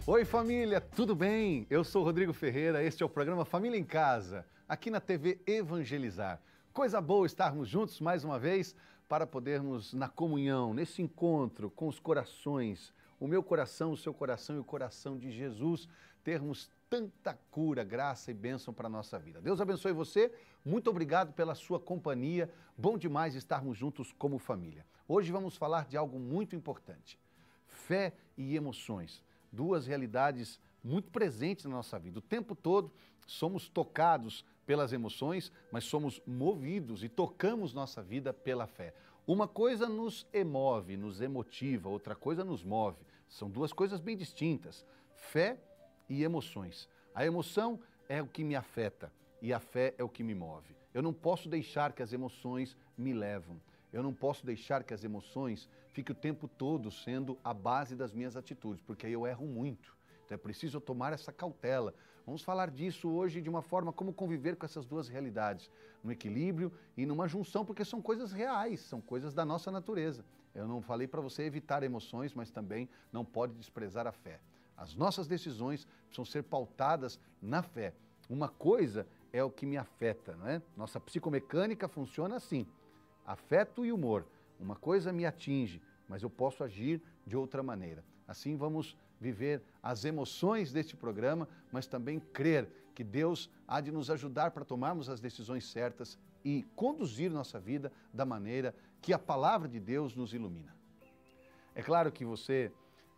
Oi família, tudo bem? Eu sou o Rodrigo Ferreira, este é o programa Família em Casa, aqui na TV Evangelizar. Coisa boa estarmos juntos mais uma vez para podermos na comunhão, nesse encontro com os corações, o meu coração, o seu coração e o coração de Jesus, termos tanta cura, graça e bênção para a nossa vida. Deus abençoe você, muito obrigado pela sua companhia, bom demais estarmos juntos como família. Hoje vamos falar de algo muito importante, fé e emoções. Duas realidades muito presentes na nossa vida. O tempo todo somos tocados pelas emoções, mas somos movidos e tocamos nossa vida pela fé. Uma coisa nos emove, nos emotiva, outra coisa nos move. São duas coisas bem distintas, fé e emoções. A emoção é o que me afeta e a fé é o que me move. Eu não posso deixar que as emoções me levam. Eu não posso deixar que as emoções fiquem o tempo todo sendo a base das minhas atitudes, porque aí eu erro muito. Então é preciso eu tomar essa cautela. Vamos falar disso hoje de uma forma como conviver com essas duas realidades, no equilíbrio e numa junção, porque são coisas reais, são coisas da nossa natureza. Eu não falei para você evitar emoções, mas também não pode desprezar a fé. As nossas decisões precisam ser pautadas na fé. Uma coisa é o que me afeta, não é? Nossa psicomecânica funciona assim. Afeto e humor. Uma coisa me atinge, mas eu posso agir de outra maneira. Assim vamos viver as emoções deste programa, mas também crer que Deus há de nos ajudar para tomarmos as decisões certas e conduzir nossa vida da maneira que a palavra de Deus nos ilumina. É claro que você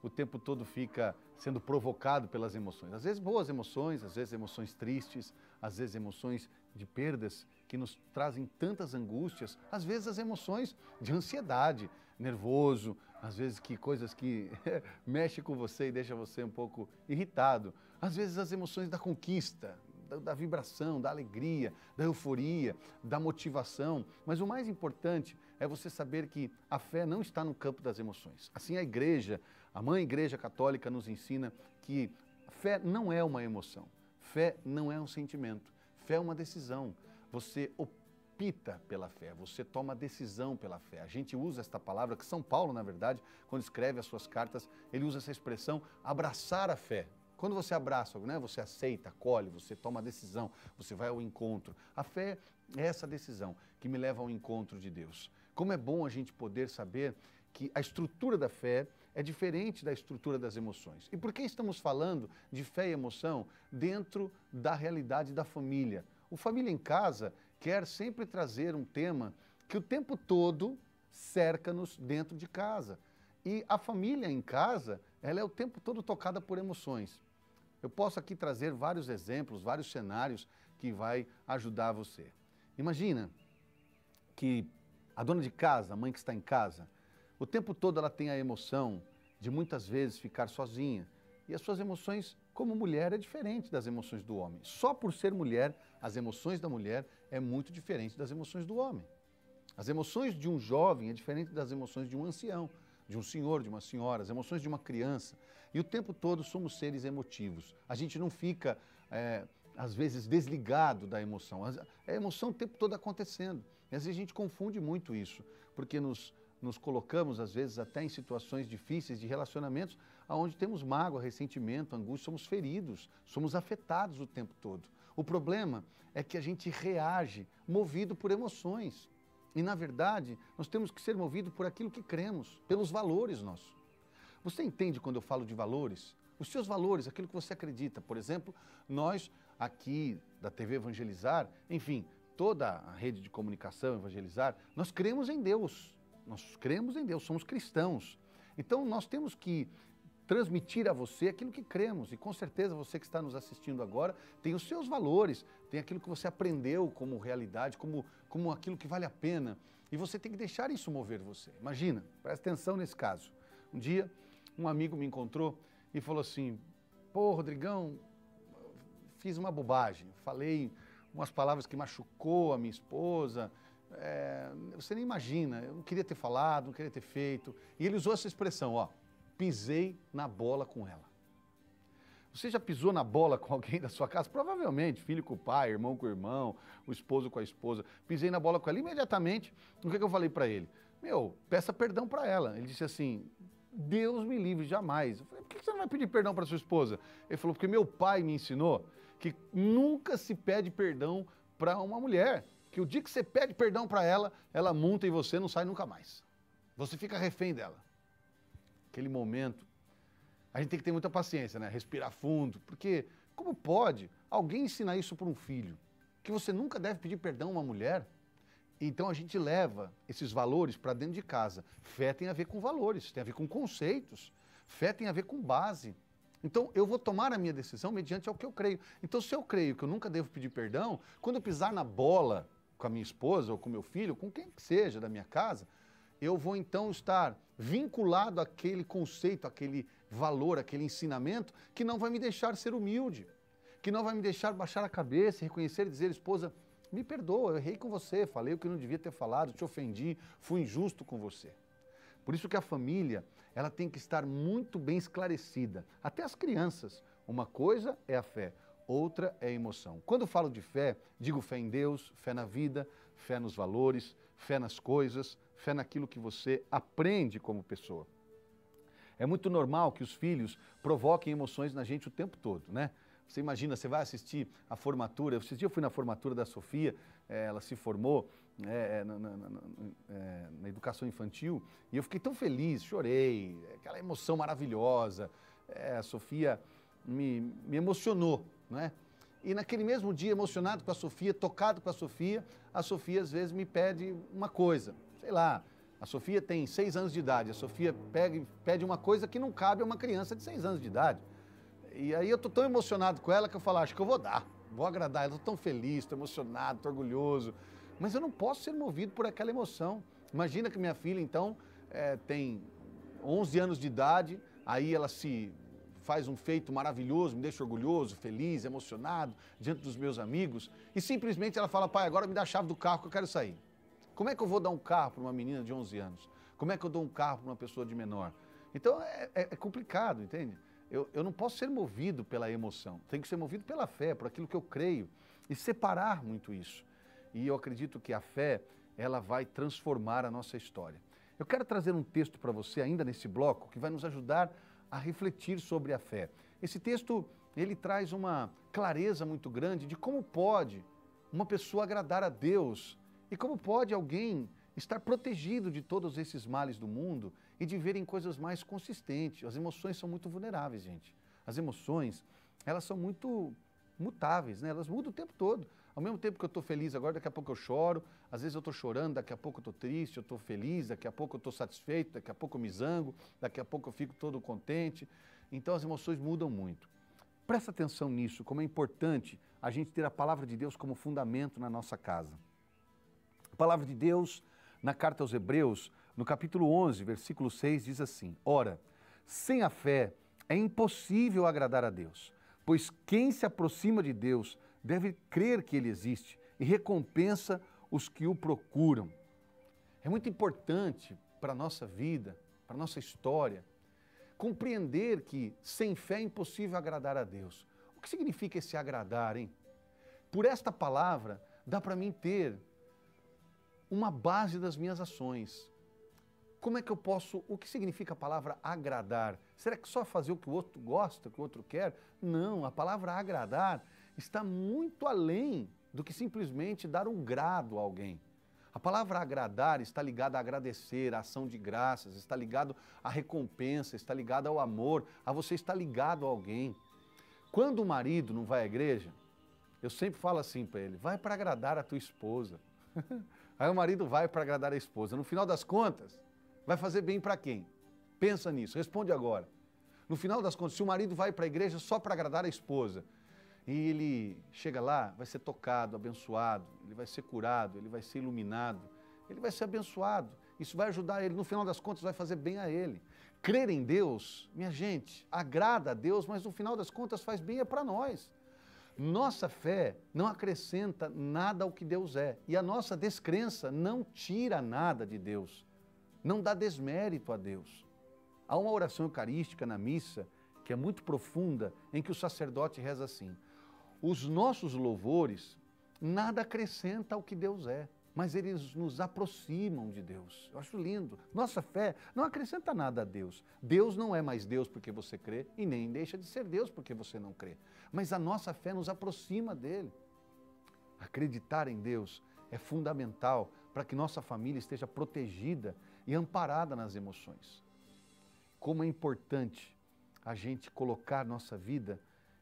o tempo todo fica sendo provocado pelas emoções. Às vezes boas emoções, às vezes emoções tristes, às vezes emoções de perdas que nos trazem tantas angústias, às vezes as emoções de ansiedade, nervoso, às vezes que coisas que mexem com você e deixam você um pouco irritado. Às vezes as emoções da conquista, da vibração, da alegria, da euforia, da motivação. Mas o mais importante é você saber que a fé não está no campo das emoções. Assim a igreja, a mãe igreja católica nos ensina que fé não é uma emoção, fé não é um sentimento, fé é uma decisão. Você opta pela fé, você toma decisão pela fé. A gente usa esta palavra, que São Paulo, na verdade, quando escreve as suas cartas, ele usa essa expressão, abraçar a fé. Quando você abraça algo, né, você aceita, acolhe, você toma a decisão, você vai ao encontro. A fé é essa decisão que me leva ao encontro de Deus. Como é bom a gente poder saber que a estrutura da fé é diferente da estrutura das emoções. E por que estamos falando de fé e emoção dentro da realidade da família? O Família em Casa quer sempre trazer um tema que o tempo todo cerca-nos dentro de casa. E a família em casa, ela é o tempo todo tocada por emoções. Eu posso aqui trazer vários exemplos, vários cenários que vai ajudar você. Imagina que a dona de casa, a mãe que está em casa, o tempo todo ela tem a emoção de muitas vezes ficar sozinha. E as suas emoções como mulher é diferente das emoções do homem. Só por ser mulher, as emoções da mulher é muito diferente das emoções do homem. As emoções de um jovem é diferente das emoções de um ancião, de um senhor, de uma senhora, as emoções de uma criança. E o tempo todo somos seres emotivos. A gente não fica, às vezes, desligado da emoção. A emoção o tempo todo acontecendo. E às vezes a gente confunde muito isso, porque nos colocamos, às vezes, até em situações difíceis de relacionamentos, onde temos mágoa, ressentimento, angústia, somos feridos, somos afetados o tempo todo. O problema é que a gente reage movido por emoções. E, na verdade, nós temos que ser movidos por aquilo que cremos, pelos valores nossos. Você entende quando eu falo de valores? Os seus valores, aquilo que você acredita. Por exemplo, nós aqui da TV Evangelizar, enfim, toda a rede de comunicação Evangelizar, nós cremos em Deus. Nós cremos em Deus, somos cristãos. Então, nós temos que transmitir a você aquilo que cremos. E com certeza você que está nos assistindo agora tem os seus valores, tem aquilo que você aprendeu como realidade, como aquilo que vale a pena. E você tem que deixar isso mover você. Imagina, presta atenção nesse caso. Um dia, um amigo me encontrou e falou assim, pô, Rodrigão, fiz uma bobagem, falei umas palavras que machucou a minha esposa, você nem imagina, eu não queria ter falado, não queria ter feito. E ele usou essa expressão, ó, pisei na bola com ela. Você já pisou na bola com alguém da sua casa? Provavelmente, filho com o pai, irmão com o irmão, o esposo com a esposa. Pisei na bola com ela. Imediatamente, o que eu falei para ele? Peça perdão para ela. Ele disse assim, Deus me livre, jamais. Eu falei, por que você não vai pedir perdão para sua esposa? Ele falou, porque meu pai me ensinou que nunca se pede perdão para uma mulher. Que o dia que você pede perdão para ela, ela monta em você, não sai nunca mais. Você fica refém dela. Aquele momento, a gente tem que ter muita paciência, né? Respirar fundo, porque como pode alguém ensinar isso para um filho? Que você nunca deve pedir perdão a uma mulher? Então a gente leva esses valores para dentro de casa. Fé tem a ver com valores, tem a ver com conceitos. Fé tem a ver com base. Então eu vou tomar a minha decisão mediante ao que eu creio. Então se eu creio que eu nunca devo pedir perdão, quando eu pisar na bola com a minha esposa ou com meu filho, com quem que seja da minha casa, eu vou então estar vinculado àquele conceito, àquele valor, àquele ensinamento que não vai me deixar ser humilde, que não vai me deixar baixar a cabeça, reconhecer e dizer, esposa, me perdoa, eu errei com você, falei o que não devia ter falado, te ofendi, fui injusto com você. Por isso que a família, ela tem que estar muito bem esclarecida. Até as crianças. Uma coisa é a fé, outra é a emoção. Quando eu falo de fé, digo fé em Deus, fé na vida, fé nos valores, fé nas coisas, fé naquilo que você aprende como pessoa. É muito normal que os filhos provoquem emoções na gente o tempo todo, né? Você imagina, você vai assistir a formatura, esses dias eu fui na formatura da Sofia, ela se formou na educação infantil, e eu fiquei tão feliz, chorei, aquela emoção maravilhosa, a Sofia me emocionou, não é? E naquele mesmo dia, emocionado com a Sofia, tocado com a Sofia às vezes me pede uma coisa, sei lá, a Sofia tem 6 anos de idade, a Sofia pede uma coisa que não cabe a uma criança de 6 anos de idade. E aí eu tô tão emocionado com ela que eu falo, acho que eu vou dar, vou agradar, eu tô tão feliz, tô emocionado, tô orgulhoso, mas eu não posso ser movido por aquela emoção. Imagina que minha filha, então, tem 11 anos de idade, aí ela se faz um feito maravilhoso, me deixa orgulhoso, feliz, emocionado, diante dos meus amigos, e simplesmente ela fala, pai, agora me dá a chave do carro que eu quero sair. Como é que eu vou dar um carro para uma menina de 11 anos? Como é que eu dou um carro para uma pessoa de menor? Então, é complicado, entende? Eu não posso ser movido pela emoção, tenho que ser movido pela fé, por aquilo que eu creio, e separar muito isso. E eu acredito que a fé, ela vai transformar a nossa história. Eu quero trazer um texto para você ainda nesse bloco, que vai nos ajudar a refletir sobre a fé. Esse texto, ele traz uma clareza muito grande de como pode uma pessoa agradar a Deus e como pode alguém estar protegido de todos esses males do mundo e de verem coisas mais consistentes. As emoções são muito vulneráveis, gente. As emoções, elas são muito mutáveis, né? Elas mudam o tempo todo. Ao mesmo tempo que eu estou feliz agora, daqui a pouco eu choro, às vezes eu estou chorando, daqui a pouco eu estou triste, eu estou feliz, daqui a pouco eu estou satisfeito, daqui a pouco eu me zango, daqui a pouco eu fico todo contente. Então as emoções mudam muito. Presta atenção nisso, como é importante a gente ter a palavra de Deus como fundamento na nossa casa. A palavra de Deus, na carta aos Hebreus, no capítulo 11, versículo 6, diz assim, ora, sem a fé é impossível agradar a Deus, pois quem se aproxima de Deus deve crer que Ele existe e recompensa os que o procuram. É muito importante para a nossa vida, para a nossa história, compreender que sem fé é impossível agradar a Deus. O que significa esse agradar, hein? Por esta palavra, dá para mim ter uma base das minhas ações. Como é que eu posso, o que significa a palavra agradar? Será que só fazer o que o outro gosta, o que o outro quer? Não, a palavra agradar está muito além do que simplesmente dar um grado a alguém. A palavra agradar está ligada a agradecer, a ação de graças, está ligado à recompensa, está ligado ao amor, a você estar ligado a alguém. Quando o marido não vai à igreja, eu sempre falo assim para ele, vai para agradar a tua esposa. Aí o marido vai para agradar a esposa. No final das contas, vai fazer bem para quem? Pensa nisso, responde agora. No final das contas, se o marido vai para a igreja só para agradar a esposa, e ele chega lá, vai ser tocado, abençoado, ele vai ser curado, ele vai ser iluminado, ele vai ser abençoado. Isso vai ajudar ele, no final das contas vai fazer bem a ele. Crer em Deus, minha gente, agrada a Deus, mas no final das contas faz bem para nós. Nossa fé não acrescenta nada ao que Deus é. E a nossa descrença não tira nada de Deus. Não dá desmérito a Deus. Há uma oração eucarística na missa, que é muito profunda, em que o sacerdote reza assim, os nossos louvores nada acrescenta ao que Deus é. mas eles nos aproximam de Deus. Eu acho lindo. Nossa fé não acrescenta nada a Deus. Deus não é mais Deus porque você crê e nem deixa de ser Deus porque você não crê. Mas a nossa fé nos aproxima dele. Acreditar em Deus é fundamental para que nossa família esteja protegida e amparada nas emoções. Como é importante a gente colocar nossa vida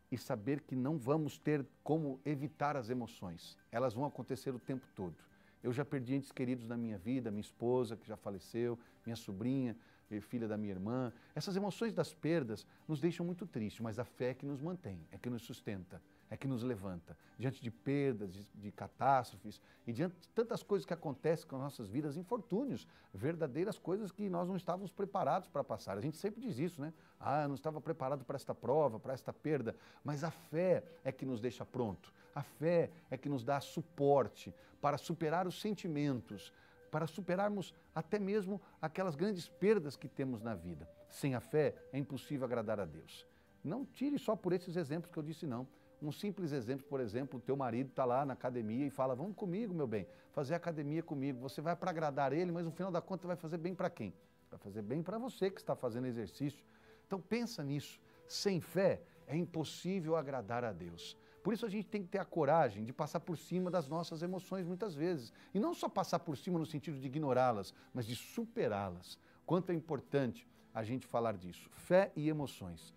e saber que não vamos ter como evitar as emoções. Elas vão acontecer o tempo todo. Eu já perdi entes queridos na minha vida, minha esposa que já faleceu, minha sobrinha, filha da minha irmã. Essas emoções das perdas nos deixam muito tristes, mas a fé é que nos mantém, é que nos sustenta, é que nos levanta. Diante de perdas, de catástrofes e diante de tantas coisas que acontecem com as nossas vidas, infortúnios, verdadeiras coisas que nós não estávamos preparados para passar. A gente sempre diz isso, né? Eu não estava preparado para esta prova, para esta perda, mas a fé é que nos deixa pronto. A fé é que nos dá suporte para superar os sentimentos, para superarmos até mesmo aquelas grandes perdas que temos na vida. Sem a fé é impossível agradar a Deus. Não tire só por esses exemplos que eu disse, não. Um simples exemplo, por exemplo, o teu marido está lá na academia e fala, vamos comigo, meu bem, fazer academia comigo. Você vai para agradar ele, mas no final da conta vai fazer bem para quem? Vai fazer bem para você que está fazendo exercício. Então pensa nisso. Sem fé é impossível agradar a Deus. Por isso a gente tem que ter a coragem de passar por cima das nossas emoções muitas vezes. E não só passar por cima no sentido de ignorá-las, mas de superá-las. Quanto é importante a gente falar disso. Fé e emoções.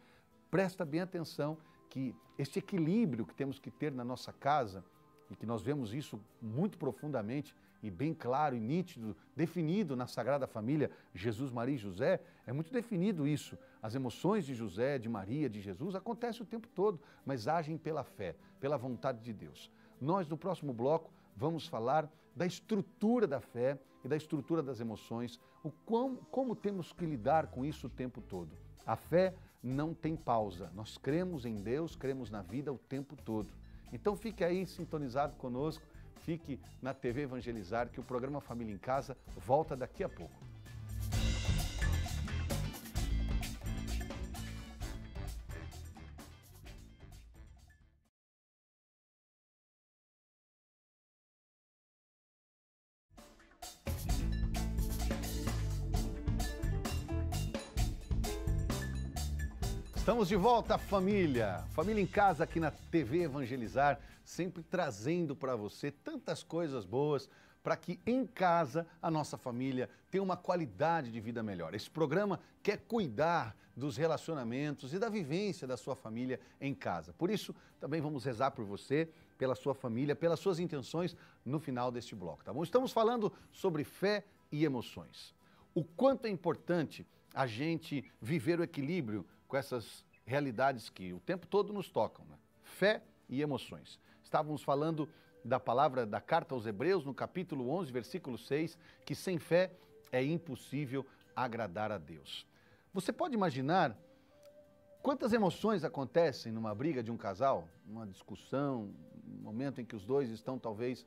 Presta bem atenção que este equilíbrio que temos que ter na nossa casa, e que nós vemos isso muito profundamente e bem claro e nítido, definido na Sagrada Família, Jesus, Maria e José, é muito definido isso. As emoções de José, de Maria, de Jesus acontecem o tempo todo, mas agem pela fé, pela vontade de Deus. Nós, no próximo bloco, vamos falar da estrutura da fé e da estrutura das emoções, como temos que lidar com isso o tempo todo. A fé não tem pausa. Nós cremos em Deus, cremos na vida o tempo todo. Então fique aí sintonizado conosco, fique na TV Evangelizar, que o programa Família em Casa volta daqui a pouco. Estamos de volta, família! Família em Casa aqui na TV Evangelizar, sempre trazendo para você tantas coisas boas para que em casa a nossa família tenha uma qualidade de vida melhor. Esse programa quer cuidar dos relacionamentos e da vivência da sua família em casa. Por isso, também vamos rezar por você, pela sua família, pelas suas intenções no final deste bloco, tá bom? Estamos falando sobre fé e emoções. O quanto é importante a gente viver o equilíbrio com essas realidades que o tempo todo nos tocam, né? Fé e emoções. Estávamos falando da palavra da carta aos Hebreus, no capítulo 11, versículo 6, que sem fé é impossível agradar a Deus. Você pode imaginar quantas emoções acontecem numa briga de um casal, numa discussão, um momento em que os dois estão talvez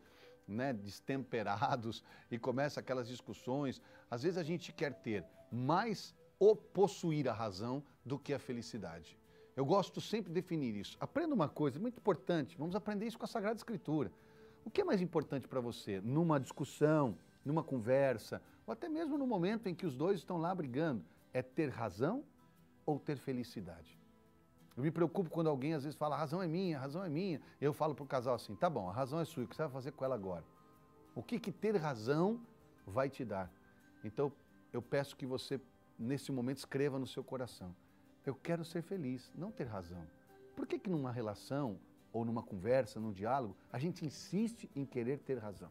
destemperados e começam aquelas discussões. Às vezes a gente quer ter mais ou possuir a razão do que a felicidade. Eu gosto sempre de definir isso. Aprenda uma coisa muito importante, vamos aprender isso com a Sagrada Escritura. O que é mais importante para você numa discussão, numa conversa, ou até mesmo no momento em que os dois estão lá brigando? É ter razão ou ter felicidade? Eu me preocupo quando alguém às vezes fala, a razão é minha, a razão é minha. Eu falo para o casal assim, tá bom, a razão é sua, o que você vai fazer com ela agora? O que ter razão vai te dar? Então, eu peço que você nesse momento escreva no seu coração, eu quero ser feliz, não ter razão. Por que numa relação, ou numa conversa, num diálogo, a gente insiste em querer ter razão?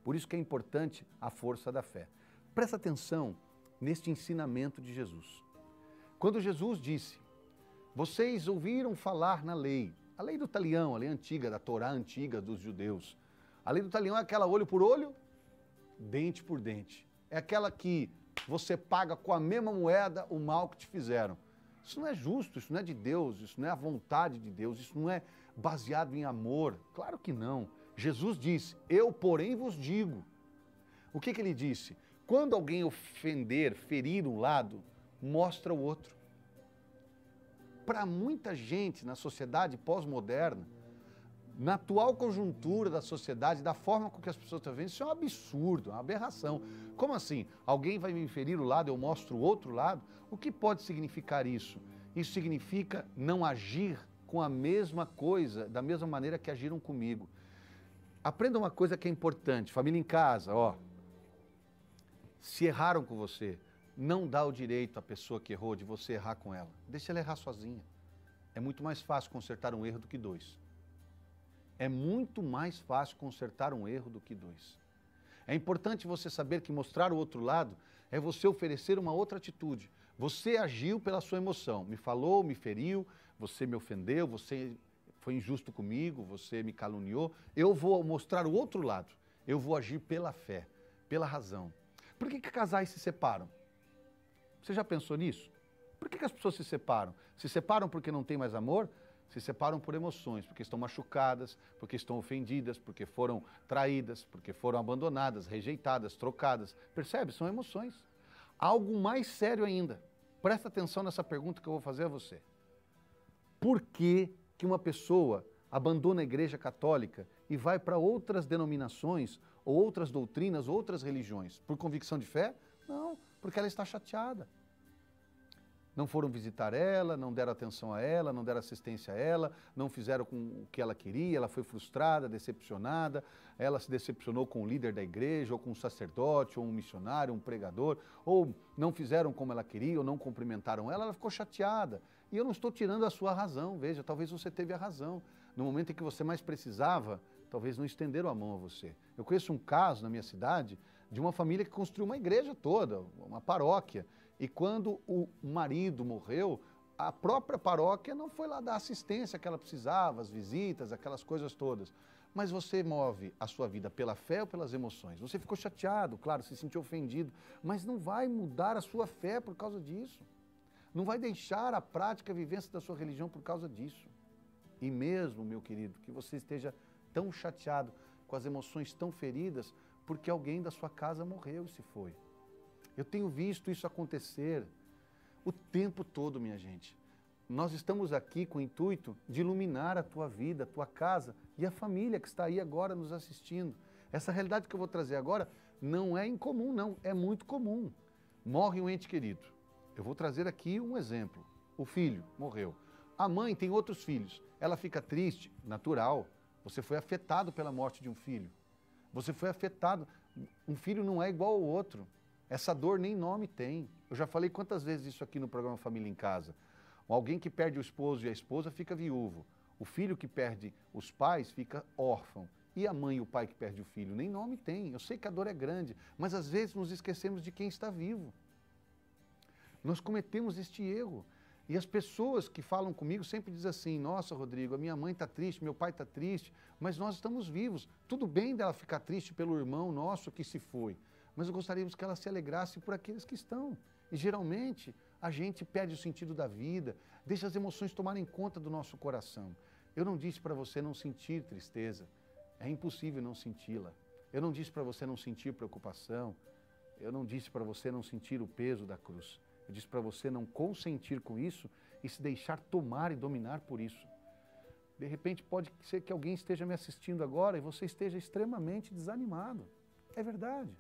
Por isso que é importante a força da fé. Presta atenção neste ensinamento de Jesus. Quando Jesus disse, vocês ouviram falar na lei, a lei do talião, a lei antiga, da Torá antiga dos judeus. A lei do talião é aquela olho por olho, dente por dente. É aquela que você paga com a mesma moeda o mal que te fizeram. Isso não é justo, isso não é de Deus, isso não é a vontade de Deus, isso não é baseado em amor. Claro que não. Jesus disse, eu porém vos digo. O que ele disse? Quando alguém ofender, ferir um lado, mostra o outro. Para muita gente na sociedade pós-moderna, Na atual conjuntura da sociedade, da forma com que as pessoas estão vendo, isso é um absurdo, uma aberração. Como assim? Alguém vai me ferir o lado, eu mostro o outro lado? O que pode significar isso? Isso significa não agir com a mesma coisa, da mesma maneira que agiram comigo. Aprenda uma coisa que é importante, família em casa, ó. Se erraram com você, não dá o direito à pessoa que errou de você errar com ela. Deixa ela errar sozinha. É muito mais fácil consertar um erro do que dois. É muito mais fácil consertar um erro do que dois. É importante você saber que mostrar o outro lado é você oferecer uma outra atitude. Você agiu pela sua emoção, me falou, me feriu, você me ofendeu, você foi injusto comigo, você me caluniou. Eu vou mostrar o outro lado. Eu vou agir pela fé, pela razão. Por que casais se separam? Você já pensou nisso? Por que as pessoas se separam? Se separam porque não tem mais amor? Se separam por emoções, porque estão machucadas, porque estão ofendidas, porque foram traídas, porque foram abandonadas, rejeitadas, trocadas. Percebe? São emoções. Algo mais sério ainda. Presta atenção nessa pergunta que eu vou fazer a você. Por que uma pessoa abandona a Igreja Católica e vai para outras denominações, ou outras doutrinas, outras religiões? Por convicção de fé? Não, porque ela está chateada. Não foram visitar ela, não deram atenção a ela, não deram assistência a ela, não fizeram com o que ela queria, ela foi frustrada, decepcionada, ela se decepcionou com o líder da igreja, ou com um sacerdote, ou um missionário, um pregador, ou não fizeram como ela queria, ou não cumprimentaram ela, ela ficou chateada. E eu não estou tirando a sua razão, veja, talvez você teve a razão. No momento em que você mais precisava, talvez não estenderam a mão a você. Eu conheço um caso na minha cidade de uma família que construiu uma igreja toda, uma paróquia, e quando o marido morreu, a própria paróquia não foi lá dar a assistência que ela precisava, as visitas, aquelas coisas todas. Mas você move a sua vida pela fé ou pelas emoções? Você ficou chateado, claro, se sentiu ofendido, mas não vai mudar a sua fé por causa disso. Não vai deixar a prática, a vivência da sua religião por causa disso. E mesmo, meu querido, que você esteja tão chateado, com as emoções tão feridas, porque alguém da sua casa morreu e se foi. Eu tenho visto isso acontecer o tempo todo, minha gente. Nós estamos aqui com o intuito de iluminar a tua vida, a tua casa e a família que está aí agora nos assistindo. Essa realidade que eu vou trazer agora não é incomum, não, é muito comum. Morre um ente querido. Eu vou trazer aqui um exemplo. O filho morreu. A mãe tem outros filhos. Ela fica triste, natural. Você foi afetado pela morte de um filho. Você foi afetado. Um filho não é igual ao outro. Essa dor nem nome tem. Eu já falei quantas vezes isso aqui no programa Família em Casa. Alguém que perde o esposo e a esposa fica viúvo. O filho que perde os pais fica órfão. E a mãe e o pai que perde o filho? Nem nome tem. Eu sei que a dor é grande, mas às vezes nos esquecemos de quem está vivo. Nós cometemos este erro. E as pessoas que falam comigo sempre dizem assim, nossa, Rodrigo, a minha mãe está triste, meu pai está triste, mas nós estamos vivos. Tudo bem dela ficar triste pelo irmão nosso que se foi, mas gostaríamos que ela se alegrasse por aqueles que estão. E geralmente a gente perde o sentido da vida, deixa as emoções tomarem conta do nosso coração. Eu não disse para você não sentir tristeza, é impossível não senti-la. Eu não disse para você não sentir preocupação, eu não disse para você não sentir o peso da cruz. Eu disse para você não consentir com isso e se deixar tomar e dominar por isso. De repente pode ser que alguém esteja me assistindo agora e você esteja extremamente desanimado. É verdade.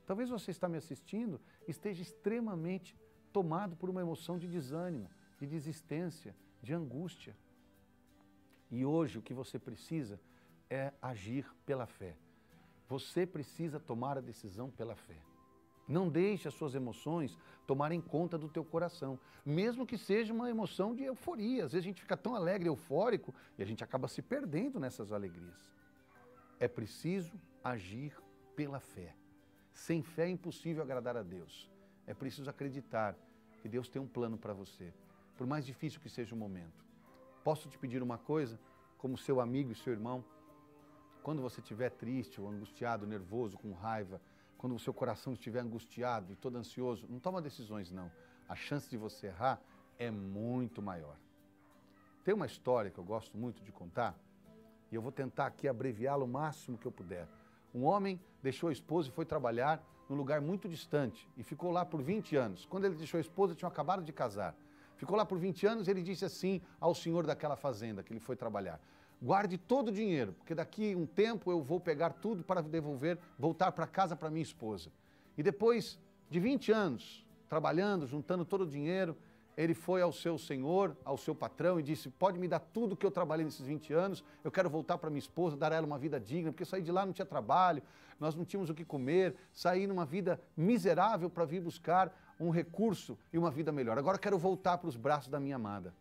Talvez você está me assistindo e esteja extremamente tomado por uma emoção de desânimo, de desistência, de angústia. E hoje o que você precisa é agir pela fé. Você precisa tomar a decisão pela fé. Não deixe as suas emoções tomarem conta do teu coração, mesmo que seja uma emoção de euforia. Às vezes a gente fica tão alegre, eufórico, e a gente acaba se perdendo nessas alegrias. É preciso agir pela fé. Sem fé é impossível agradar a Deus. É preciso acreditar que Deus tem um plano para você, por mais difícil que seja o momento. Posso te pedir uma coisa, como seu amigo e seu irmão? Quando você estiver triste ou angustiado, nervoso, com raiva, quando o seu coração estiver angustiado e todo ansioso, não toma decisões não. A chance de você errar é muito maior. Tem uma história que eu gosto muito de contar, e eu vou tentar aqui abreviá-la o máximo que eu puder. Um homem deixou a esposa e foi trabalhar num lugar muito distante, e ficou lá por 20 anos. Quando ele deixou a esposa, tinham acabado de casar. Ficou lá por 20 anos e ele disse assim ao senhor daquela fazenda que ele foi trabalhar: guarde todo o dinheiro, porque daqui um tempo eu vou pegar tudo para devolver, voltar para casa para minha esposa. E depois de 20 anos, trabalhando, juntando todo o dinheiro, ele foi ao seu senhor, ao seu patrão e disse, pode me dar tudo que eu trabalhei nesses 20 anos, eu quero voltar para minha esposa, dar a ela uma vida digna, porque eu saí de lá, não tinha trabalho, nós não tínhamos o que comer, saí numa vida miserável para vir buscar um recurso e uma vida melhor. Agora eu quero voltar para os braços da minha amada.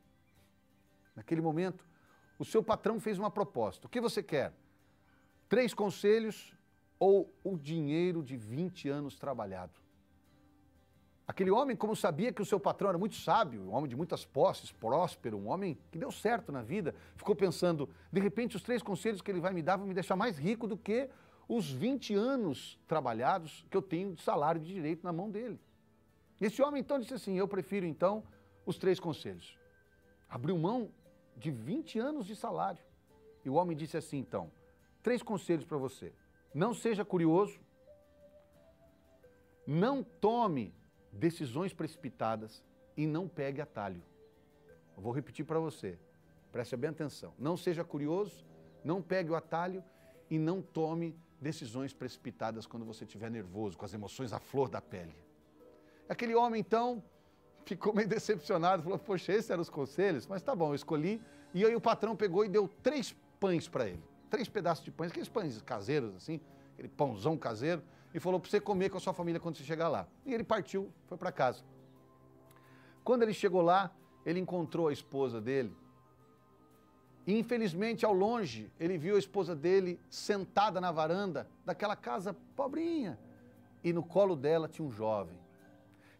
Naquele momento, o seu patrão fez uma proposta. O que você quer? 3 conselhos ou o dinheiro de 20 anos trabalhado? Aquele homem, como sabia que o seu patrão era muito sábio, um homem de muitas posses, próspero, um homem que deu certo na vida, ficou pensando, de repente os 3 conselhos que ele vai me dar vão me deixar mais rico do que os 20 anos trabalhados que eu tenho de salário de direito na mão dele. Esse homem então disse assim, eu prefiro então os 3 conselhos. Abriu mão de 20 anos de salário. E o homem disse assim então, 3 conselhos para você. Não seja curioso, não tome decisões precipitadas e não pegue atalho. Eu vou repetir para você, preste bem atenção. Não seja curioso, não pegue o atalho e não tome decisões precipitadas quando você estiver nervoso, com as emoções à flor da pele. Aquele homem então ficou meio decepcionado, falou, poxa, esses eram os conselhos? Mas tá bom, eu escolhi. E aí o patrão pegou e deu 3 pães para ele, 3 pedaços de pães, aqueles pães caseiros assim, aquele pãozão caseiro, e falou para você comer com a sua família quando você chegar lá. E ele partiu, foi para casa. Quando ele chegou lá, ele encontrou a esposa dele. E infelizmente, ao longe, ele viu a esposa dele sentada na varanda daquela casa pobrinha. E no colo dela tinha um jovem.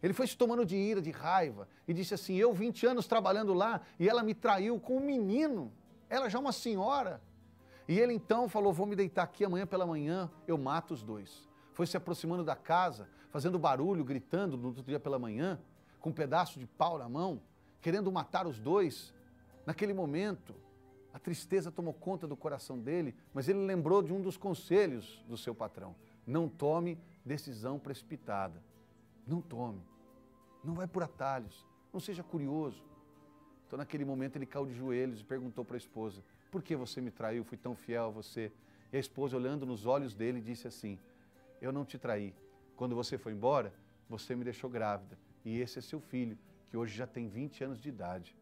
Ele foi se tomando de ira, de raiva, e disse assim, eu 20 anos trabalhando lá, e ela me traiu com um menino. Ela já é uma senhora. E ele então falou, vou me deitar aqui, amanhã pela manhã eu mato os 2. Foi se aproximando da casa, fazendo barulho, gritando no outro dia pela manhã, com um pedaço de pau na mão, querendo matar os 2. Naquele momento, a tristeza tomou conta do coração dele, mas ele lembrou de um dos conselhos do seu patrão. Não tome decisão precipitada. Não tome. Não vai por atalhos. Não seja curioso. Então, naquele momento, ele caiu de joelhos e perguntou para a esposa, por que você me traiu? Fui tão fiel a você. E a esposa, olhando nos olhos dele, disse assim, eu não te traí. Quando você foi embora, você me deixou grávida. E esse é seu filho, que hoje já tem 20 anos de idade.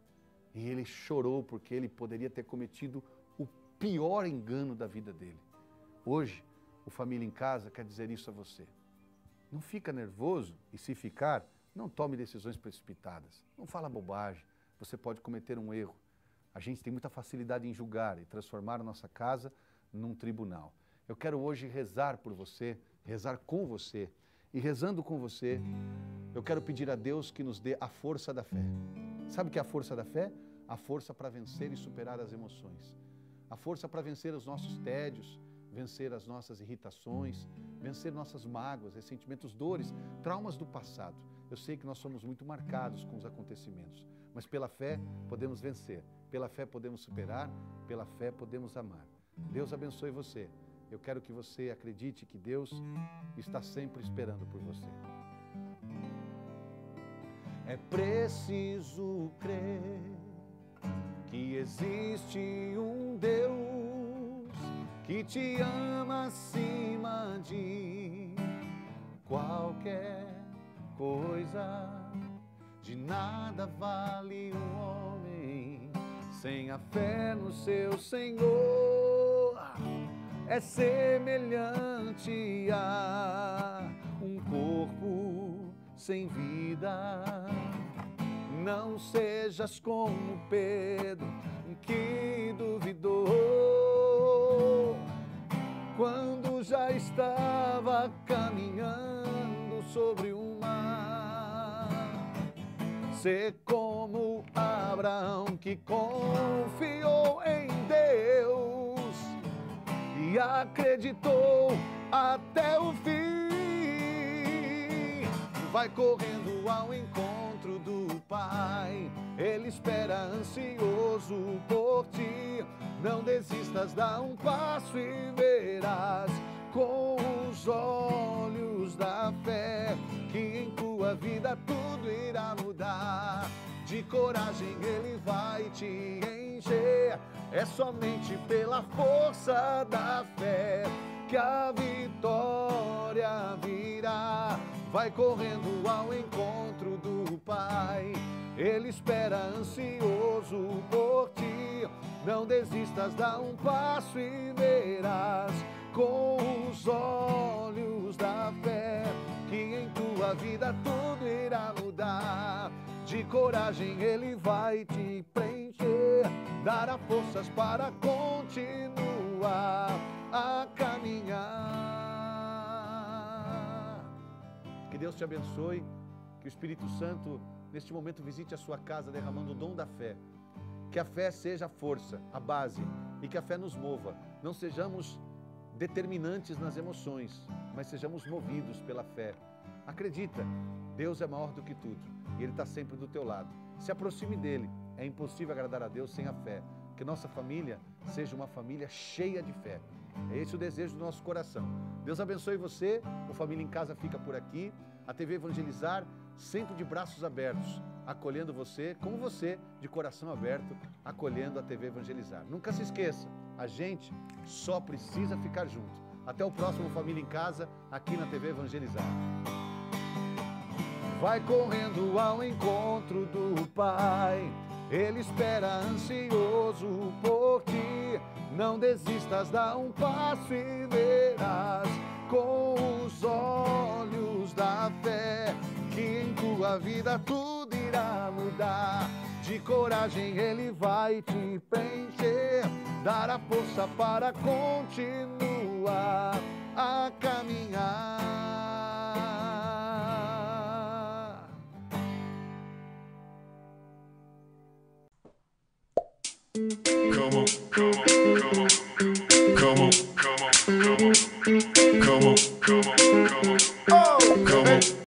E ele chorou porque ele poderia ter cometido o pior engano da vida dele. Hoje, o Família em Casa quer dizer isso a você. Não fica nervoso e se ficar, não tome decisões precipitadas. Não fala bobagem, você pode cometer um erro. A gente tem muita facilidade em julgar e transformar a nossa casa num tribunal. Eu quero hoje rezar por você, rezar com você. E rezando com você, eu quero pedir a Deus que nos dê a força da fé. Sabe o que é a força da fé? A força para vencer e superar as emoções. A força para vencer os nossos tédios, vencer as nossas irritações, vencer nossas mágoas, ressentimentos, dores, traumas do passado. Eu sei que nós somos muito marcados com os acontecimentos, mas pela fé podemos vencer, pela fé podemos superar, pela fé podemos amar. Deus abençoe você. Eu quero que você acredite que Deus está sempre esperando por você. É preciso crer que existe um Deus que te ama acima de qualquer coisa. De nada vale um homem sem a fé no seu Senhor. É semelhante a um corpo sem vida. Não sejas como Pedro, que duvidou, quando já estava caminhando sobre o mar. Ser como Abraão, que confiou em Deus e acreditou até o fim. Vai correndo ao encontro do Pai, Ele espera ansioso por ti. Não desistas, dá um passo e verás com os olhos da fé que em tua vida tudo irá mudar. De coragem Ele vai te encher, É somente pela força da fé que a vitória virá. Vai correndo ao encontro do Pai, Ele espera ansioso por ti. Não desistas, dá um passo e verás com os olhos da fé que em tua vida tudo irá mudar. De coragem Ele vai te preencher, dará forças para continuar a caminhar. Que Deus te abençoe, que o Espírito Santo neste momento visite a sua casa derramando o dom da fé. Que a fé seja a força, a base, e que a fé nos mova. Não sejamos determinantes nas emoções, mas sejamos movidos pela fé. Acredita, Deus é maior do que tudo e Ele está sempre do teu lado. Se aproxime dEle. É impossível agradar a Deus sem a fé. Que nossa família seja uma família cheia de fé. É esse o desejo do nosso coração. Deus abençoe você. O Família em Casa fica por aqui. A TV Evangelizar sempre de braços abertos, acolhendo você, como você, de coração aberto, acolhendo a TV Evangelizar. Nunca se esqueça, a gente só precisa ficar junto. Até o próximo Família em Casa, aqui na TV Evangelizar. Vai correndo ao encontro do Pai, Ele espera ansioso por ti. Não desistas, dá um passo e verás com os olhos da fé que em tua vida tudo irá mudar. De coragem Ele vai te preencher, dará força para continuar a caminhar. Come on, come on, come on, come on, come on, come on, come on, come on, come on.